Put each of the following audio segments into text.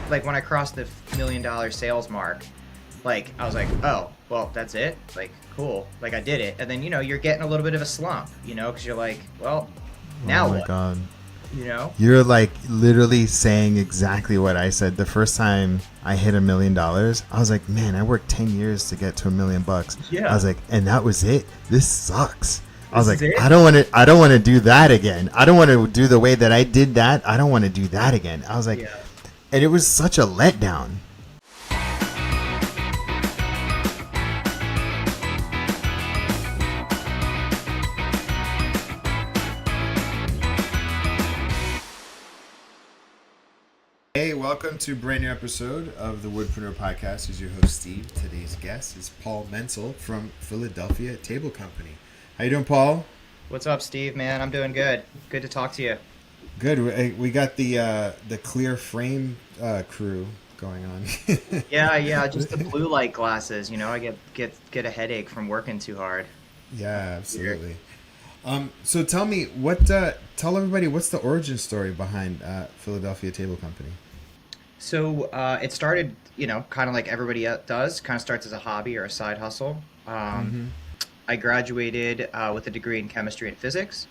like when I crossed the $1 million sales mark, like I was like, oh, well, that's it. Like, cool. Like I did it. And then, you're getting a little bit of a slump, because you're like, well, Oh now my what? God. You know? You're like literally saying exactly what I said the first time I hit $1 million. I was like, man, I worked 10 years to get to $1 million. I Yeah. was like, and that was it. This sucks. I was This is like, it. I don't want to do that again. I don't want to do the way that I did that. I don't want to do that again. I was like, Yeah. and it was such a letdown. Hey, welcome to a brand new episode of the Woodpreneur podcast. This is your host, Steve. Today's guest is Paul Mencel from Philadelphia Table Company. How you doing, Paul? What's up, Steve, man? I'm doing good. Good to talk to you. Good. We got the clear frame crew going on. Yeah, just the blue light glasses, I get a headache from working too hard. Yeah, Weird. absolutely. So tell me tell everybody what's the origin story behind Philadelphia Table Company. So it started, kind of like everybody does, kind of starts as a hobby or a side hustle. Mm-hmm. I graduated with a degree in chemistry and physics,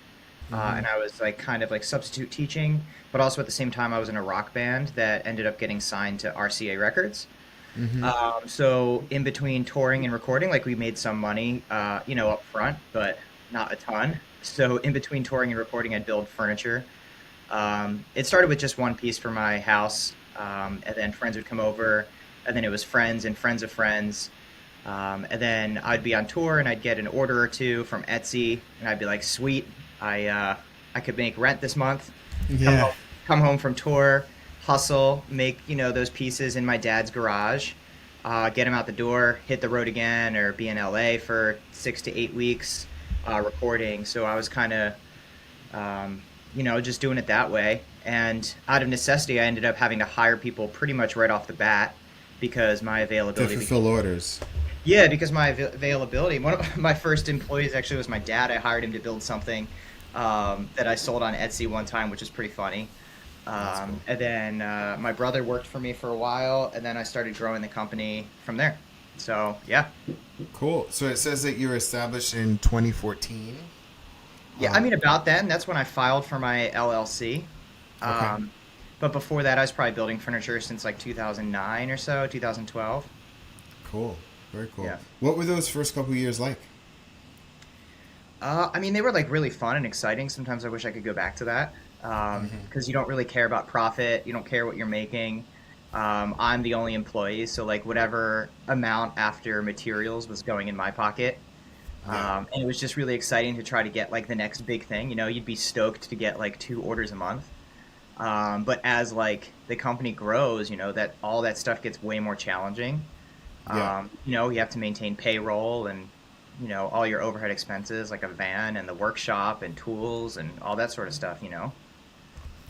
Mm-hmm. and I was like kind of like substitute teaching, but also at the same time I was in a rock band that ended up getting signed to RCA Records. Mm-hmm. So in between touring and recording, like we made some money, up front, but not a ton. So in between touring and recording, I'd build furniture. It started with just one piece for my house, and then friends would come over, and then it was friends and friends of friends. And then I'd be on tour and I'd get an order or two from Etsy, and I'd be like, "Sweet, I could make rent this month." Come Yeah. home, come home from tour, hustle, make those pieces in my dad's garage, get them out the door, hit the road again, or be in LA for 6 to 8 weeks recording. So I was kind of just doing it that way. And out of necessity, I ended up having to hire people pretty much right off the bat because my To availability became, fulfill orders. yeah, because my availability. One of my first employees actually was my dad. I hired him to build something that I sold on Etsy one time, which is pretty funny. That's cool. And then my brother worked for me for a while, and then I started growing the company from there. So yeah, Cool. So it says that you were established in 2014. yeah. I Um, mean, about then, that's when I filed for my LLC. okay. Um, but before that, I was probably building furniture since like 2009 or so, 2012. Cool. Very cool. Yeah. What were those first couple of years like? I mean, they were like really fun and exciting. Sometimes I wish I could go back to that Mm-hmm. because you don't really care about profit. You don't care what you're making. I'm the only employee, so like whatever amount after materials was going in my pocket. Yeah. And it was just really exciting to try to get like the next big thing. You'd be stoked to get like 2 orders a month. But as like the company grows, that all that stuff gets way more challenging. Yeah. You have to maintain payroll and all your overhead expenses like a van and the workshop and tools and all that sort of stuff.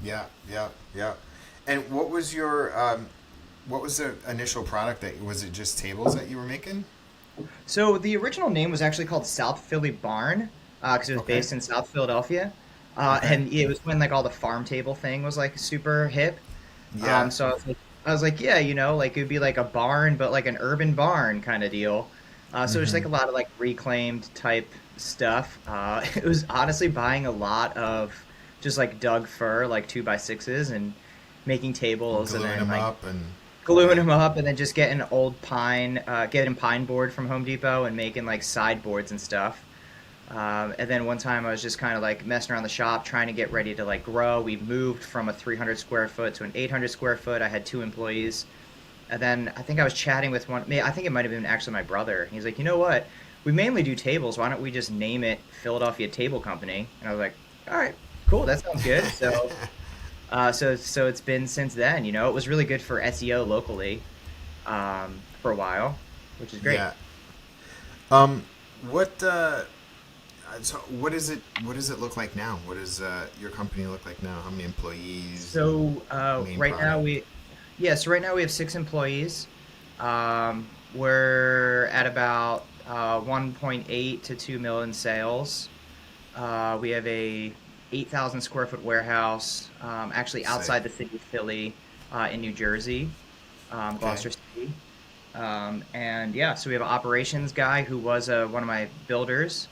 Yeah. Yeah. Yeah. And what was the initial product that was it just tables that you were making? So the original name was actually called South Philly Barn because it was Okay. based in South Philadelphia. Okay. And it was when like all the farm table thing was like super hip. Yeah. So I was like, yeah, like it would be like a barn, but like an urban barn kind of deal. So it's Mm-hmm. like a lot of like reclaimed type stuff. It was honestly buying a lot of just like Doug fir, like 2x6s, and making tables, and Gluing then them like up and gluing yeah. them up, and then just getting old pine, getting pine board from Home Depot and making like sideboards and stuff. And then one time I was just kind of like messing around the shop trying to get ready to like grow. We moved from a 300 square foot to an 800 square foot. I had 2 employees. And then I think I was chatting with I think it might have been actually my brother. He's like, you know what? We mainly do tables. Why don't we just name it Philadelphia Table Company? And I was like, all right, cool. That sounds good. So it's been since then. It was really good for SEO locally for a while, which is great. Yeah. Um, what so what does it look like now? What does your company look like now? How many employees and So main right now product? we have 6 employees. We're at about 1.8 to 2 million sales. We have a 8,000 square foot warehouse, actually outside Sick. the city of Philly. in New Jersey, Okay. Gloucester City. And yeah, so we have an operations guy who was one of my builders.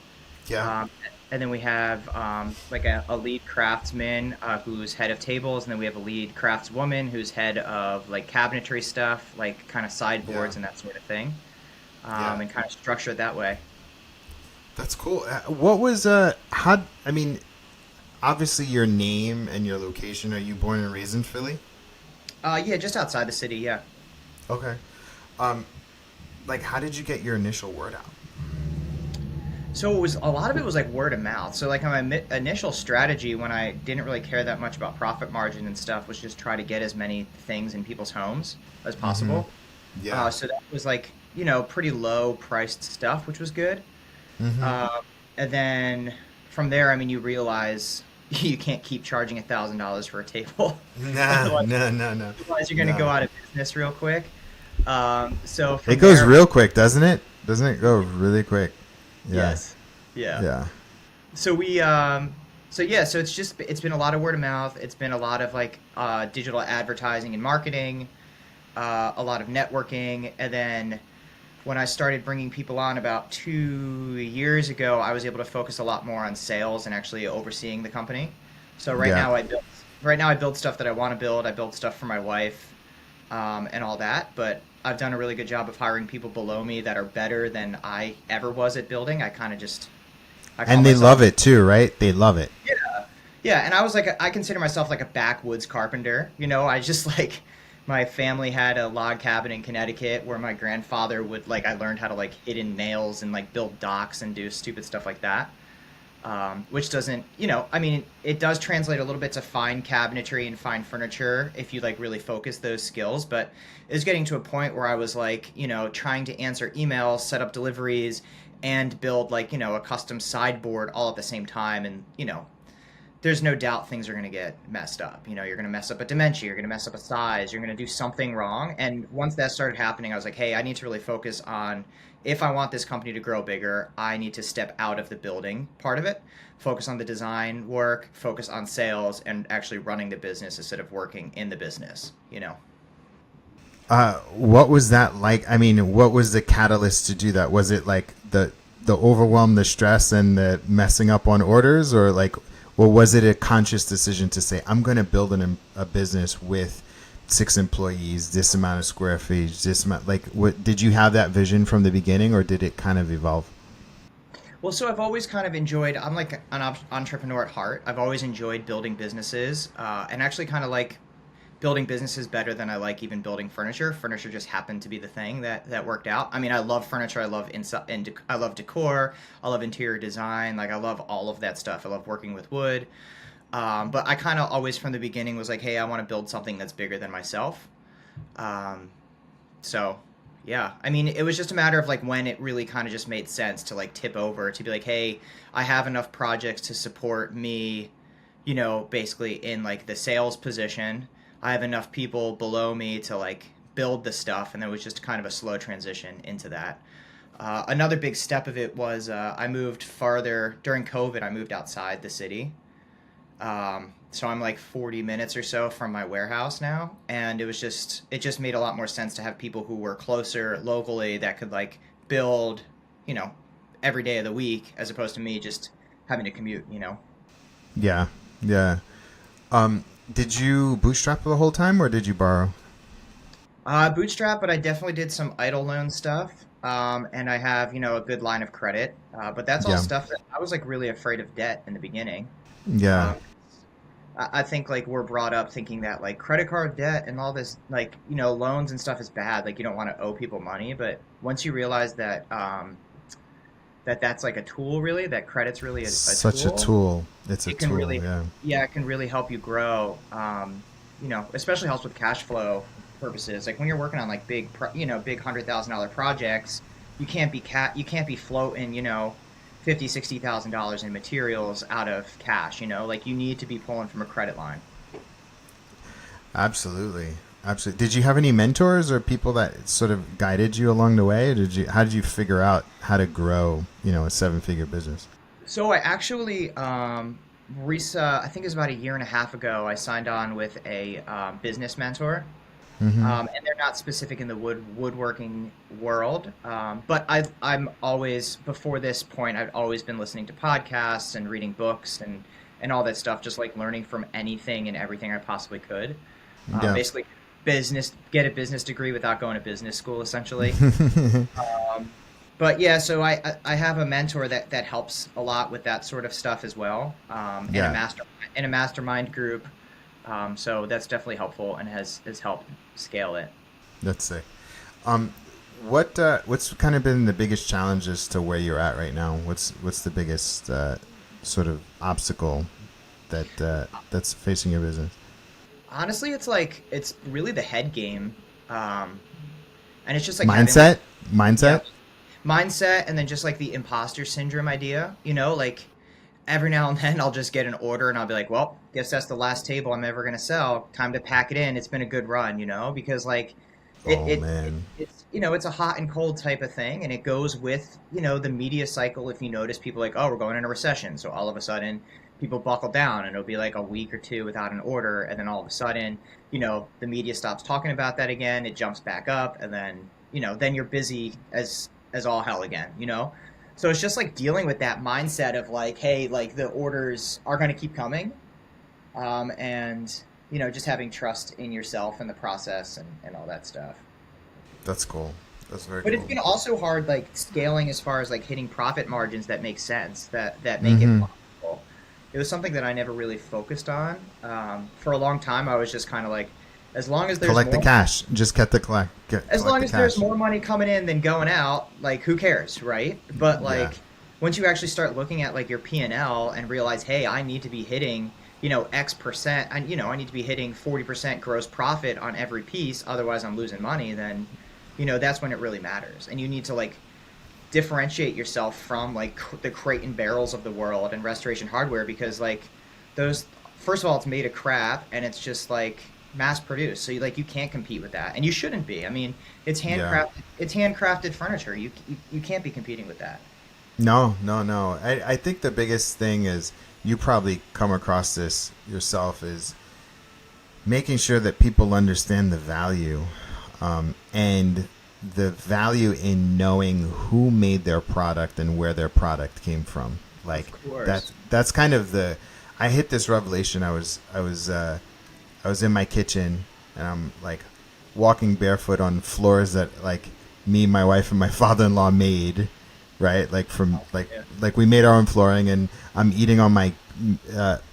Yeah. Um, and then we have like a lead craftsman who's head of tables, and then we have a lead craftswoman who's head of like cabinetry stuff, like kind of Yeah. sideboards and that sort of thing, Yeah. and kind of structure it that way. That's cool. What was how? I mean, obviously your name and your location. Are you born and raised in Philly? Yeah, just outside the city. Yeah. Okay. Um, like, how did you get your initial word out? So it was a lot of it was like word of mouth. So like my initial strategy when I didn't really care that much about profit margin and stuff was just try to get as many things in people's homes as Mm-hmm. possible. Yeah. So that was like pretty low priced stuff, which was good. Mm-hmm. Uh, and then from there, I mean, you realize you can't keep charging $1,000 for a table. Nah, otherwise, no, no, no, otherwise, you're going to go no. out of business real quick. So It from goes there, real quick, doesn't it? Doesn't it go really quick? Yeah. yes, yeah. Yeah. So so it's been a lot of word of mouth. It's been a lot of like digital advertising and marketing, a lot of networking, and then when I started bringing people on about 2 years ago, I was able to focus a lot more on sales and actually overseeing the company. So Yeah. right now I build stuff that I want to build. I build stuff for my wife, and all that. But I've done a really good job of hiring people below me that are better than I ever was at building. I call And they myself love it too, right? They love it. yeah. Yeah, and I consider myself like a backwoods carpenter. I just like my family had a log cabin in Connecticut where my grandfather would like I learned how to like hit in nails and like build docks and do stupid stuff like that. Which doesn't, I mean, it does translate a little bit to fine cabinetry and fine furniture if you like really focus those skills. But it's getting to a point where I was like, trying to answer emails, set up deliveries, and build like, a custom sideboard all at the same time. And, there's no doubt things are going to get messed up. You're going to mess up a dimension, you're going to mess up a size, you're going to do something wrong. And once that started happening, I was like, hey, I need to really focus on if I want this company to grow bigger, I need to step out of the building part of it, focus on the design work, focus on sales, and actually running the business instead of working in the business. What was that like? I mean, what was the catalyst to do that? Was it like the overwhelm, the stress, and the messing up on orders, or like, or was it a conscious decision to say, I'm going to build a business with 6 employees, this amount of square feet, this amount? Like, what did you have that vision from the beginning, or did it kind of evolve? Well, so I've always kind of enjoyed, I'm like an entrepreneur at heart. I've always enjoyed building businesses and actually kind of like building businesses better than I like even building furniture. Furniture just happened to be the thing that worked out. I mean, I love furniture. I love inside and I love decor. I love interior design. Like I love all of that stuff. I love working with wood. But I kind of always from the beginning was like, hey, I want to build something that's bigger than myself. Um, so yeah, I mean, it was just a matter of like when it really kind of just made sense to like tip over to be like, hey, I have enough projects to support me, basically in like the sales position. I have enough people below me to like build the stuff, and there was just kind of a slow transition into that. Another big step of it was I moved farther during COVID. I moved outside the city, so I'm like 40 minutes or so from my warehouse now, and it just made a lot more sense to have people who were closer locally that could like build, you know, every day of the week as opposed to me just having to commute. Yeah, yeah. Did you bootstrap the whole time, or did you borrow? Bootstrap, but I definitely did some idle loan stuff. And I have, a good line of credit. But that's all Yeah, stuff that I was like really afraid of debt in the beginning. yeah. Um, I think like we're brought up thinking that like credit card debt and all this like loans and stuff is bad. Like you don't want to owe people money, but once you realize that that's like a tool, really, that credit's really a Such a tool, tool. It's a it can tool. really, Yeah, yeah, it can really help you grow. Especially helps with cash flow purposes. Like when you're working on like big $100,000 projects, you can't be floating, 50, $60,000 in materials out of cash. Like you need to be pulling from a credit line. absolutely, absolutely. Did you have any mentors or people that sort of guided you along the way? Or did you? How did you figure out how to grow? A 7-figure business. So I actually, I think it was about a year and a half ago, I signed on with a business mentor. Mm-hmm. And they're not specific in the woodworking world. But I'm always, before this point, I've always been listening to podcasts and reading books and all that stuff, just like learning from anything and everything I possibly could. Yeah. Basically, get a business degree without going to business school, essentially. Um, but yeah, so I have a mentor that helps a lot with that sort of stuff as well, Yeah. in a mastermind group. So that's definitely helpful and has helped scale it. That's sick. Um, what's kind of been the biggest challenges to where you're at right now? What's the biggest sort of obstacle that's facing your business? Honestly, it's really the head game, um, and it's just like having like Mindset, yeah, mindset. mindset, and then just like the imposter syndrome idea. Like every now and then I'll just get an order and I'll be like, well, guess that's the last table I'm ever gonna sell. Time to pack it in. It's been a good run, because like it, Oh it, it man. it's it's a hot and cold type of thing, and it goes with the media cycle. If you notice, people like, oh, we're going in a recession, so all of a sudden people buckle down, and it'll be like a week or two without an order, and then all of a sudden, the media stops talking about that again. It jumps back up, and then you're busy as all hell again. So it's just like dealing with that mindset of like, hey, like the orders are going to keep coming, and just having trust in yourself and the process and all that stuff. That's cool. That's very But it's cool. been also hard, like scaling as far as like hitting profit margins that make sense, that make it Mm-hmm. possible. It was something that I never really focused on. For a long time, I was just kind of like, as long as there's Collect the more, cash. Just as collect long the as there's cash. more money coming in than going out, like who cares, right? But Yeah. like once you actually start looking at like your P&L and realize, hey, I need to be hitting, X percent, and I need to be hitting 40% gross profit on every piece, otherwise I'm losing money, then that's when it really matters. And you need to like differentiate yourself from like the Crate and Barrels of the world and Restoration Hardware, because like those, first of all, it's made of crap and it's just like mass produced, so you can't compete with that, and you shouldn't be. I mean, Yeah. it's handcrafted furniture. You can't be competing with that. No, no, no. I think the biggest thing is you probably come across this yourself is making sure that people understand the value and the value in knowing who made their product and where their product came from. Like Of course. that's kind of the I hit this revelation. I was in my kitchen and I'm like walking barefoot on floors that like me, my wife, and my father-in-law made, right? Like from Yeah. like we made our own flooring, and I'm eating on my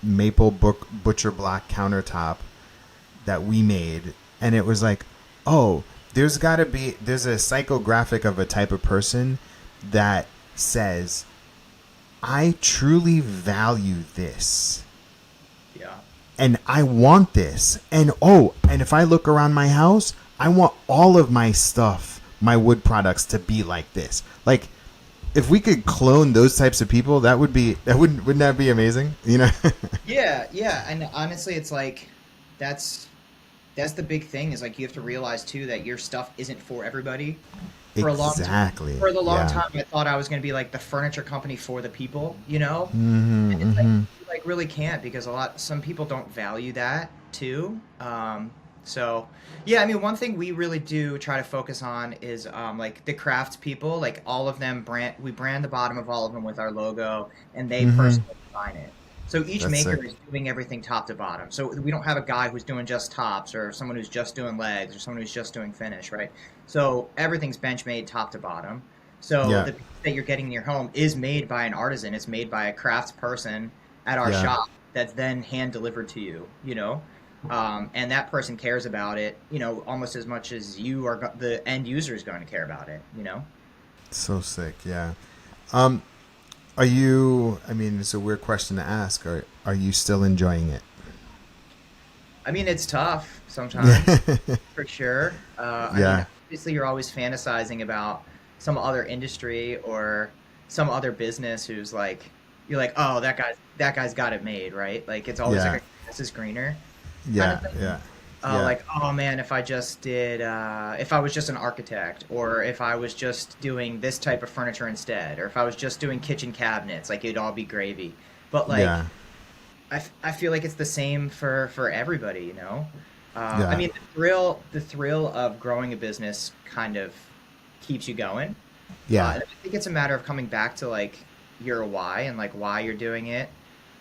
maple butcher block countertop that we made, and it was like, oh, there's a psychographic of a type of person that says, I truly value this Yeah. and I want this. And and if I look around my house, I want all of my stuff, my wood products to be like this. Like if we could clone those types of people, wouldn't that be amazing? You know? Yeah, yeah, and honestly, it's like that's that's the big thing, is like you have to realize too that your stuff isn't for everybody. For a long time, Exactly. for the long Yeah. time, I thought I was going to be like the furniture company for the people. Mhm. And it's like Mhm. you like really can't, because some people don't value that too. So yeah, I mean, one thing we really do try to focus on is like the crafts people, like all of them we brand the bottom of all of them with our logo, and they Mhm. personally design it. So each That's sick. maker is doing everything top to bottom. So we don't have a guy who's doing just tops, or someone who's just doing legs, or someone who's just doing finish, right? So everything's bench made top to bottom. So Yeah. the piece that you're getting in your home is made by an artisan. It's made by a crafts person at our Yeah. shop, that's then hand delivered to you. And that person cares about it, almost as much as the end user is going to care about it. So sick. Yeah. Um are you I mean, it's a weird question to ask. Are you still enjoying it? I mean, it's tough Yeah. sometimes, for sure. I mean, Yeah. obviously, you're always fantasizing about some other industry or some other business who's like, you're like, oh, that guy's got it made, right? Like it's always Yeah. like a grass is greener kind of Yeah. thing. Yeah. Yeah. Like, oh man, if I was just an architect, or if I was just doing this type of furniture instead, or if I was just doing kitchen cabinets, like it'd all be gravy. But like, Yeah. I feel like it's the same for everybody, you know. I Yeah. mean, the thrill of growing a business kind of keeps you going. Yeah. And I think it's a matter of coming back to like your why and like why you're doing it,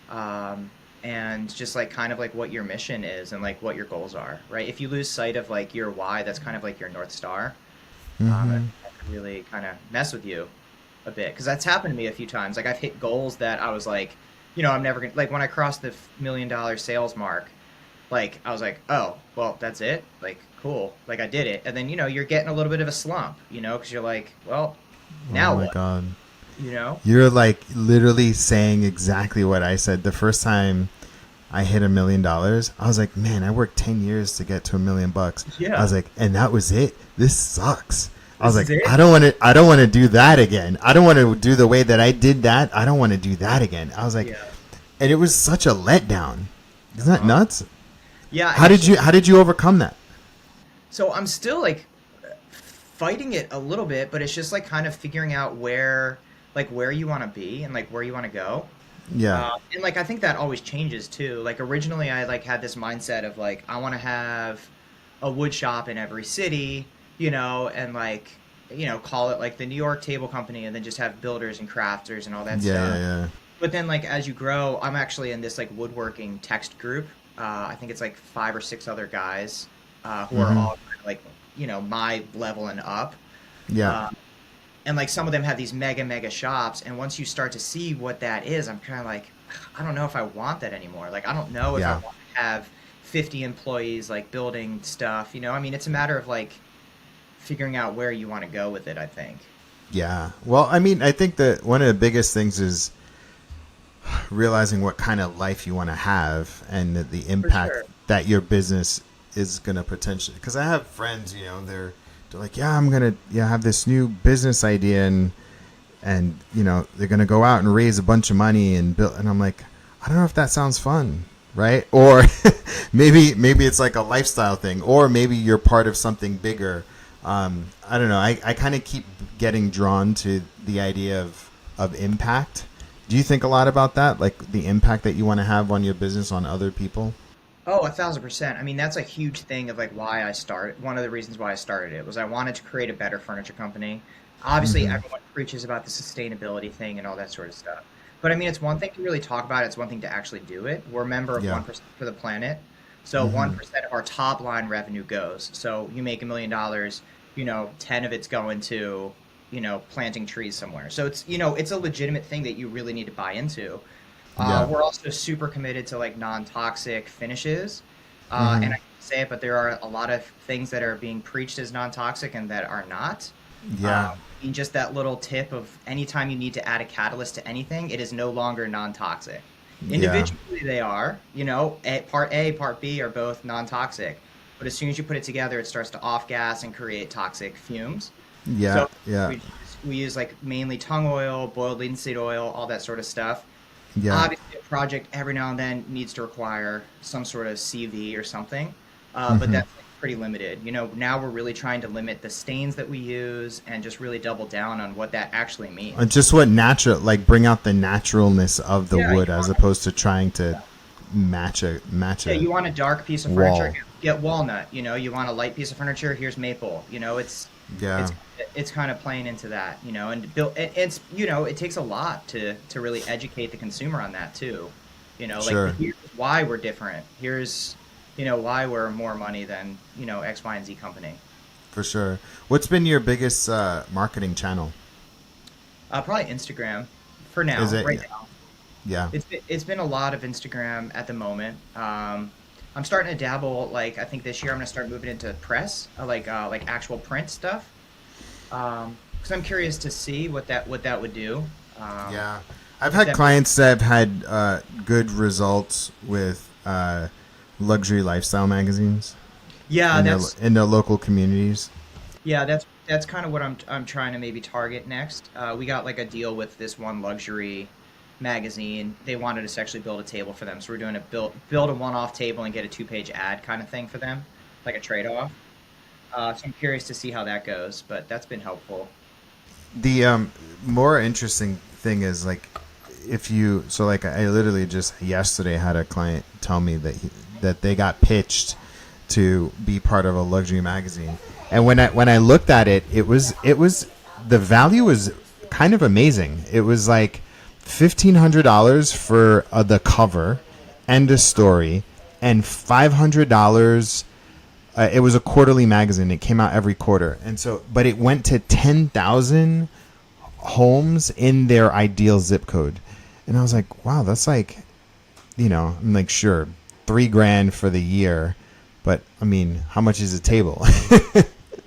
um, and just like kind of like what your mission is and like what your goals are, right? If you lose sight of like your why, that's kind of like your North Star. Mm-hmm. That could really kind of mess with you a bit because that's happened to me a few times. Like I've hit goals that I was like, I'm never gonna like when I crossed the $1 million sales mark. Like I was like, oh, well, that's it. Like cool, like I did it, and then you're getting a little bit of a slump, because you're like, well, Oh now my what? God. You know? You're like literally saying exactly what I said the first time I hit $1 million. I was like, man, I worked 10 years to get to $1 million. I Yeah, was like, and that was it. This sucks. I was this like, is it. I don't want to do that again. I don't want to do the way that I did that. I don't want to do that again. I was like, Yeah. and it was such a letdown. Isn't that Uh-huh. nuts? Yeah, and it's just How did you overcome that? so I'm still like fighting it a little bit, but it's just like kind of figuring out where you want to be and like where you want to go. Yeah. And like I think that always changes too. Like originally I like had this mindset of like I want to have a wood shop in every city, and like call it like the New York Table Company and then just have builders and crafters and all that Yeah, yeah, stuff. yeah. But then like as you grow, I'm actually in this like woodworking text group. I think it's like 5 or 6 other guys who are Mm-hmm. all kind of like my level and up. Yeah. Uh, and like some of them have these mega shops, and once you start to see what that is, I'm kind of like, I don't know if I want that anymore. Like I don't know if I Yeah. want to have 50 employees like building stuff. I mean, it's a matter of like figuring out where you want to go with it, I think. Yeah. Well, I mean, I think that one of the biggest things is realizing what kind of life you want to have and the For impact sure. that your business is going to potentially. Because I have friends, they're like, yeah, I'm gonna have this new business idea, and they're gonna go out and raise a bunch of money and build, and I'm like, I don't know if that sounds fun, right? Or maybe it's like a lifestyle thing, or maybe you're part of something bigger. I don't know. I kind of keep getting drawn to the idea of impact. Do you think a lot about that, like the impact that you want to have on your business on other people? Oh, 1,000%. I mean, that's a huge thing of like why I started. One of the reasons why I started it was I wanted to create a better furniture company. Obviously, Mm-hmm. everyone preaches about the sustainability thing and all that sort of stuff. But I mean, it's one thing to really talk about it, it's one thing to actually do it. We're a member of Yeah. 1% for the planet. So Mm-hmm. 1% of our top line revenue goes. So you make $1 million, 10 of it's going to, planting trees somewhere. So it's a legitimate thing that you really need to buy into. Yeah. We're also super committed to like non-toxic finishes. And Mm-hmm. I can say it, but there are a lot of things that are being preached as non-toxic and that are not. Yeah. And just that little tip of anytime you need to add a catalyst to anything, it is no longer non-toxic. Yeah. Individually, they are, part A, part B are both non-toxic. But as soon as you put it together, it starts to off-gas and create toxic fumes. Yeah. So Yeah. we use like mainly tongue oil, boiled linseed oil, all that sort of stuff. Yeah. Obviously, a project every now and then needs to require some sort of CV or something, but Mm-hmm. that's like, pretty limited. Now we're really trying to limit the stains that we use and just really double down on what that actually means. Just what natural, like bring out the naturalness of the Yeah, wood as opposed to trying to match yeah, a you want a dark piece of furniture, wall. get walnut. You want a light piece of furniture, here's maple. It's Yeah. it's kind of playing into that, and it's it takes a lot to really educate the consumer on that too. Like Sure. here's why we're different. Here's why we're more money than X, Y, and Z company. For sure. What's been your biggest marketing channel? Probably Instagram for Is now. it? Right now, Yeah. it's been a lot of Instagram at the moment. I'm starting to dabble. Like I think this year I'm gonna start moving into press, like actual print stuff. Because I'm curious to see what that would do. Um, Yeah. I've if had that clients that have had good results with luxury lifestyle magazines Yeah, in their local communities. that's kind of what I'm trying to maybe target next. We got like a deal with this one luxury magazine. They wanted us to actually build a table for them, so we're doing a build a one-off table and get a two-page ad kind of thing for them, like a trade-off. So I'm curious to see how that goes, but that's been helpful. The more interesting thing is like if you so like I literally just yesterday had a client tell me that they got pitched to be part of a luxury magazine, and when I looked at it, it was the value was kind of amazing. It was like $1,500 for the cover and a story, and $500. It was a quarterly magazine. It came out every quarter, and so but it went to 10,000 homes in their ideal zip code, and I was like, wow, that's like, I'm like, sure, $3,000 for the year, but I mean, how much is a table?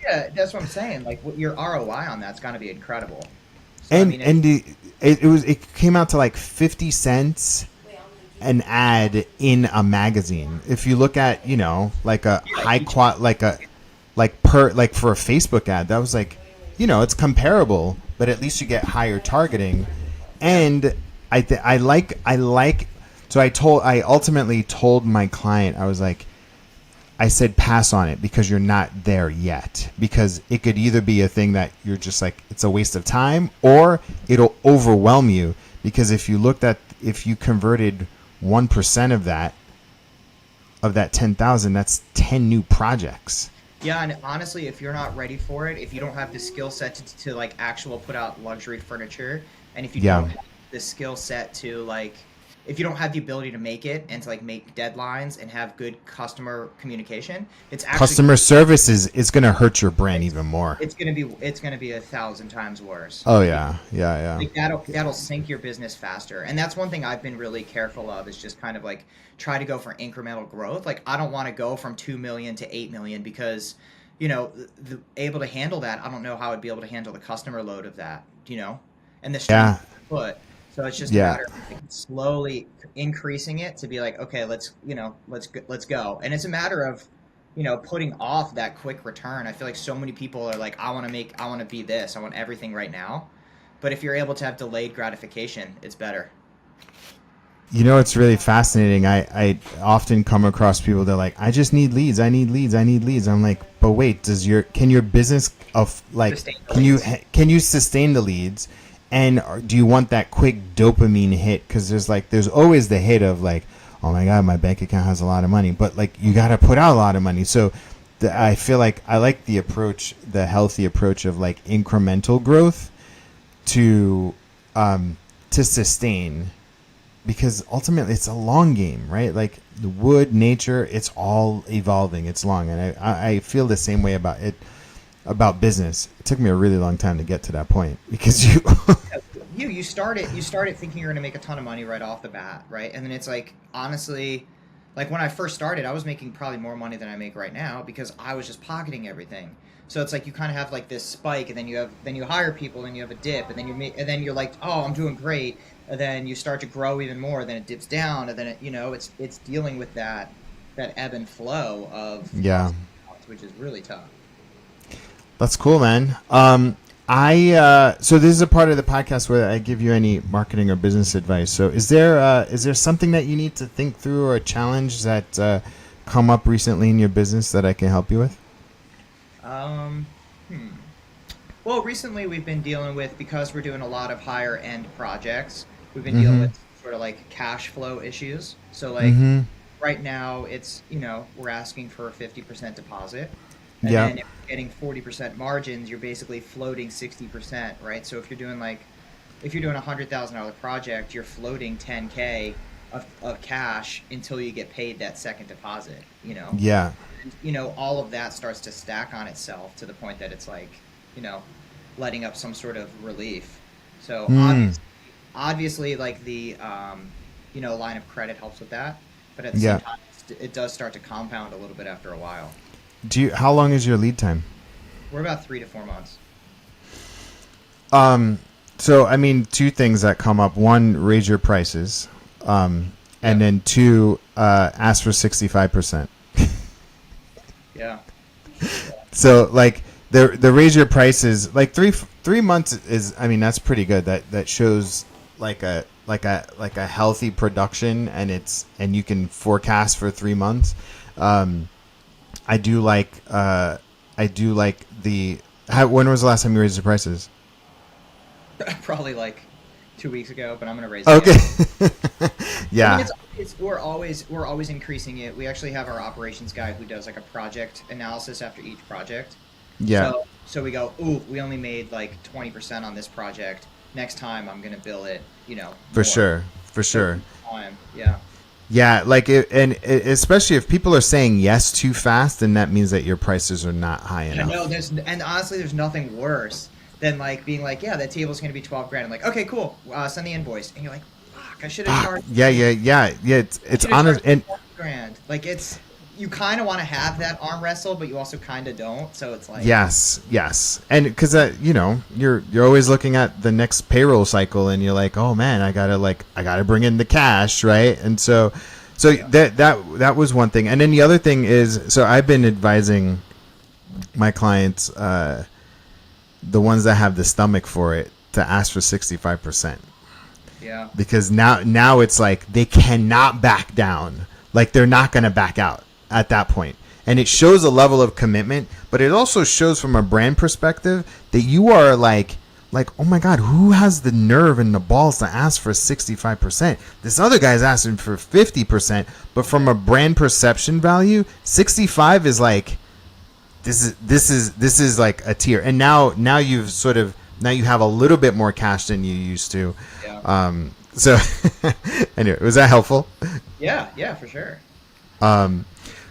Yeah, that's what I'm saying. Like, your ROI on that's going to be incredible. So, I mean, It came out to like 50 cents an ad in a magazine. If you look at, like a high qual, like for a Facebook ad, that was like, it's comparable, but at least you get higher targeting. And I like, so I ultimately told my client, I said, pass on it because you're not there yet, because it could either be a thing that you're just like, it's a waste of time, or it'll overwhelm you, because if you converted 1% of that 10,000, that's 10 new projects. yeah, and honestly, if you're not ready for it, if you don't have the skill set to like put out luxury furniture, and if you Yeah. don't have the skill set to like, if you don't have the ability to make it and to like make deadlines and have good customer communication, it's actually Customer service is going to hurt your brand even more. it's gonna be 1,000 times worse. Oh yeah. Yeah. Like that'll sink your business faster. And that's one thing I've been really careful of, is just kind of like try to go for incremental growth. Like, I don't want to go from 2 million to 8 million, because able to handle that, I don't know how I'd be able to handle the customer load of that, and the Yeah. strength of the foot. So it's just a Yeah. matter of like slowly increasing it to be like, okay, let's go. And it's a matter of putting off that quick return. I feel like so many people are like, I want to be this, I want everything right now. But if you're able to have delayed gratification, it's better. It's really fascinating. I often come across people that are like, I just need leads. I need leads. I need leads. I'm like, but wait, can your business Sustain the can you sustain the leads? And do you want that quick dopamine hit? Because there's always the hit of like, oh my God, my bank account has a lot of money, but like, you got to put out a lot of money. So I feel like I like the healthy approach of like incremental growth to sustain, because ultimately it's a long game, right? Like the wood, nature, it's all evolving. It's long. And I feel the same way about it, about business. It took me a really long time to get to that point, because you started thinking you're going to make a ton of money right off the bat, right? And then it's like, honestly, like when I first started, I was making probably more money than I make right now, because I was just pocketing everything. So it's like you kind of have like this spike, and then you hire people, and you have a dip, and then you're like, oh, I'm doing great, and then you start to grow even more, then it dips down, and then it's dealing with that ebb and flow of Yeah. which is really tough. That's cool, man. So this is a part of the podcast where I give you any marketing or business advice. So is there something that you need to think through, or a challenge that come up recently in your business that I can help you with? Well, recently we've been dealing with, because we're doing a lot of higher end projects, we've been dealing with sort of like cash flow issues. So like right now it's, we're asking for a 50% deposit. And Yeah. then if you're getting 40% margins, you're basically floating 60%, right? So if you're doing a $100,000 project, you're floating 10K of cash until you get paid that second deposit, Yeah. And, all of that starts to stack on itself to the point that it's like, letting up some sort of relief. So obviously like the, line of credit helps with that, but at the Yeah. same time, it does start to compound a little bit after a while. How long is your lead time? We're about 3 to 4 months. So I mean, two things that come up: one, raise your prices, and then two, ask for 65%. Yeah. So like the raise your prices, like 3 months is, I mean, that's pretty good. That shows like a healthy production, and you can forecast for 3 months. I do like when was the last time you raised the prices? Probably like 2 weeks ago, but I'm gonna raise it Okay. again. I mean, Yeah. we're always increasing it. We actually have our operations guy who does like a project analysis after each project. Yeah. So we go, ooh, we only made like 20% on this project. Next time I'm gonna bill it, For more. sure. For So sure. each time, yeah. Yeah, like especially if people are saying yes too fast, then that means that your prices are not high I know enough. and honestly, there's nothing worse than like being like, yeah, that table's gonna be 12 grand. I'm like, okay, cool. Send the invoice, and you're like, fuck, I should have Fuck. charged. Yeah, yeah, yeah, yeah. I It's should have honest, charged and 20 grand. Like you kind of want to have that arm wrestle, but you also kind of don't. So it's like, yes, yes, and because you're always looking at the next payroll cycle, and you're like, oh man, I gotta bring in the cash, right? And so yeah, that was one thing, and then the other thing is, so I've been advising my clients, the ones that have the stomach for it, to ask for 65%. yeah, Because now it's like they cannot back down. Like they're not going to back out at that point. And it shows a level of commitment, but it also shows from a brand perspective that you are like, oh my God, who has the nerve and the balls to ask for 65%? This other guy's asking for 50%, but from a brand perception value, 65 is like, this is like a tier. And now you have a little bit more cash than you used to. yeah, So anyway, was that helpful? yeah, for sure.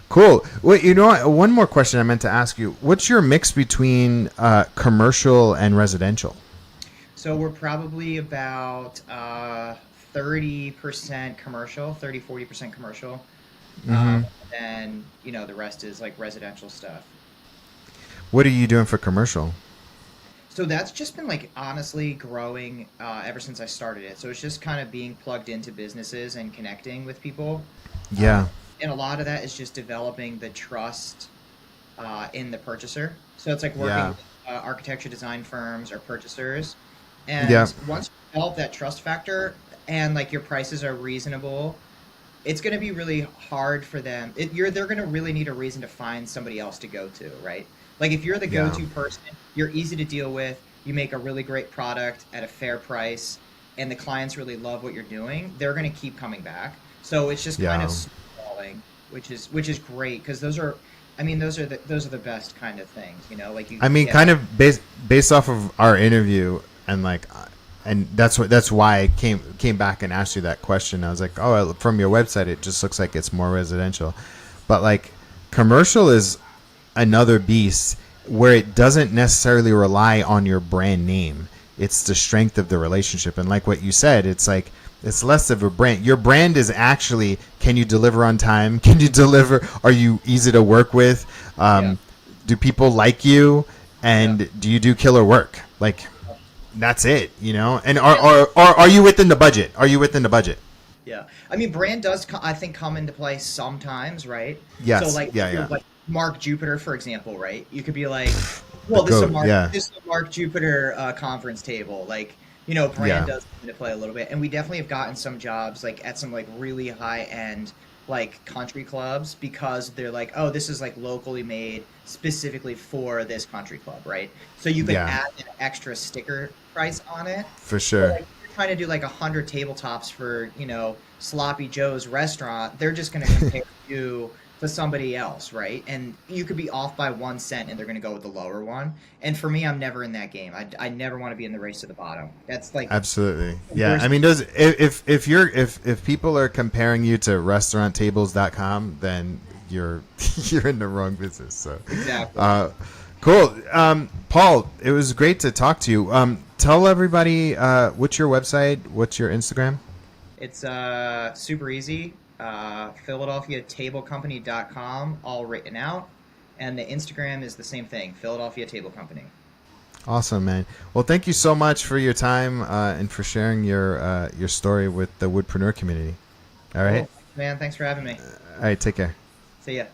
Cool. Well, one more question I meant to ask you. What's your mix between commercial and residential? So we're probably about 30% commercial, 30-40% commercial. Mm-hmm. And the rest is like residential stuff. What are you doing for commercial? So that's just been like honestly growing ever since I started it. So it's just kind of being plugged into businesses and connecting with people. Yeah. And a lot of that is just developing the trust in the purchaser. So it's like working Yeah. with architecture design firms or purchasers. And Yeah. once you develop that trust factor and like your prices are reasonable, it's going to be really hard for them. They're going to really need a reason to find somebody else to go to, right? Like if you're the Yeah. go-to person, you're easy to deal with, you make a really great product at a fair price, and the clients really love what you're doing, they're going to keep coming back. So it's just kind Yeah. of snowballing, which is great because those are the best kind of things, like you I mean, get. kind of based off of our interview, and like, and that's why I came back and asked you that question. I was like, oh, from your website, it just looks like it's more residential, but like commercial is another beast where it doesn't necessarily rely on your brand name. It's the strength of the relationship, and like what you said, it's like it's less of a brand. Your brand is actually, can you deliver on time? Can you deliver? Are you easy to work with? Yeah, Do people like you? yeah, And do you do killer work? Like that's it, And yeah. are you within the budget? Are you within the budget? Yeah, I mean, brand does, I think, come into play sometimes, right? So, Yes. like, Yeah. if you're Yeah. like Mark Jupiter, for example, right? You could be like, The well, goat. Yeah. this is a Mark Jupiter conference table. Like, brand Yeah. does come into play a little bit, and we definitely have gotten some jobs like at some like really high end like country clubs because they're like, oh, this is like locally made specifically for this country club, right? So you can Yeah. add an extra sticker price on it. For But, sure. like, if you're trying to do like 100 tabletops for, Sloppy Joe's restaurant, they're just going to compare you to somebody else, right? And you could be off by 1 cent and they're going to go with the lower one. And for me, I'm never in that game. I never want to be in the race to the bottom. That's like Absolutely. the Yeah. I worst. mean, those if people are comparing you to restauranttables.com, then you're you're in the wrong business. So, Exactly. cool. Paul, it was great to talk to you. Tell everybody what's your website, what's your Instagram? It's super easy. PhiladelphiaTableCompany.com, all written out. And the Instagram is the same thing, Philadelphia Table Company. Awesome, man. Well, thank you so much for your time and for sharing your story with the Woodpreneur community. All right. Cool. Man, thanks for having me. All right. Take care. See ya.